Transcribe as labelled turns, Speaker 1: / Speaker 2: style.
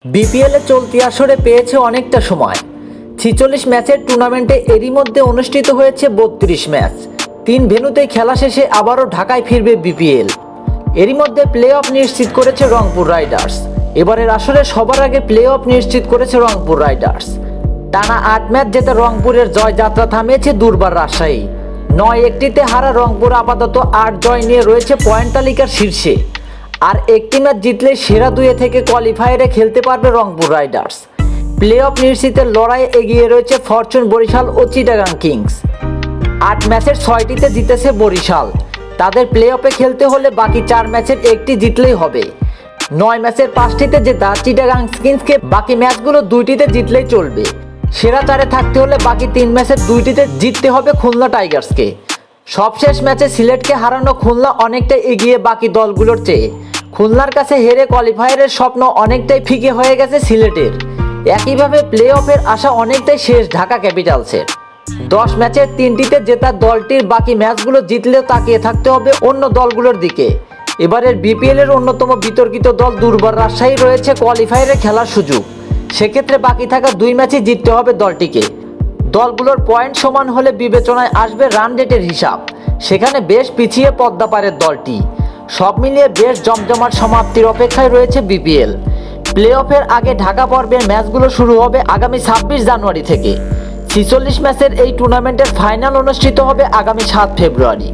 Speaker 1: BPL এ চলতি আসরে পেয়েছে অনেকটা সময়। 46 ম্যাচের টুর্নামেন্টে এরই মধ্যে অনুষ্ঠিত হয়েছে 32 ম্যাচ। 3 ভেন্যুতে খেলা শেষে আবারও ঢাকায় ফিরবে বিপিএল। এরই মধ্যে প্লে অফ নিশ্চিত করেছে রংপুর রাইডার্স। এবারের আসরে সবার আগে প্লে অফ নিশ্চিত করেছে রংপুর রাইডার্স। টানা 8 ম্যাচ জেতে রংপুরের জয়যাত্রা থামিয়েছে দুর্বার রাজশাহী। 9-1তে হারা রংপুর আপাতত 8 জয় নিয়ে রয়েছে পয়েন্ট তালিকার শীর্ষে। আর একটি ম্যাচ জিতলে সেরা 2 থেকে কোয়ালিফায়ারে খেলতে পারবে রংপুর রাইডার্স। প্লে অফ নিশ্চিতের লড়াইয়ে এগিয়ে রয়েছে ফরচুন বরিশাল ও চিটাগাং কিংস। 8 ম্যাচের 6টিতে জিতেছে বরিশাল। তাদের প্লে অফে খেলতে হলে বাকি 4 ম্যাচের একটি জিতলেই হবে। 9 ম্যাচের 5টিতে জেতা চিটাগাং কিংসকে বাকি ম্যাচগুলো 2টিতে জিতলেই চলবে। সেরা 4-এ থাকতে হলে বাকি 3 ম্যাচের 2টিতে জিততে হবে খুলনা টাইগার্সকে। সবশেষ ম্যাচে সিলেটকে হারানো খুলনা অনেকটাই এগিয়ে বাকি দলগুলোর চেয়ে। খুলনার কাছে হেরে কোয়ালিফায়ারের স্বপ্ন অনেকটাই ফিকে হয়ে গেছে সিলেটের। একইভাবে প্লে অফের আশা অনেকটাই শেষ ঢাকা ক্যাপিটালসের। 10 ম্যাচের 3টিতে জেতা দলটির বাকি ম্যাচগুলো জিতলেও তাকিয়ে থাকতে হবে অন্য দলগুলোর দিকে। এবারের বিপিএল এর অন্যতম বিতর্কিত দল দুর্বার রাজশাহী রয়েছে কোয়ালিফায়ারে খেলার সুযোগ। সেক্ষেত্রে বাকি থাকা 2 ম্যাচই জিততে হবে দলটিকে। দলগুলোর পয়েন্ট সমান হলে বিবেচনায় আসবে রান রেটের হিসাব। সেখানে বেশ পিছিয়ে পদ্মাপাড়ের দলটি। সব মিলিয়ে বেশ জমজমাট সমাপ্তির অপেক্ষায় রয়েছে বিপিএল। প্লে অফের আগে ঢাকা পর্বের ম্যাচগুলো শুরু হবে আগামী 26 জানুয়ারি থেকে। 46 ম্যাচের এই টুর্নামেন্টের ফাইনাল অনুষ্ঠিত হবে আগামী 7 ফেব্রুয়ারি।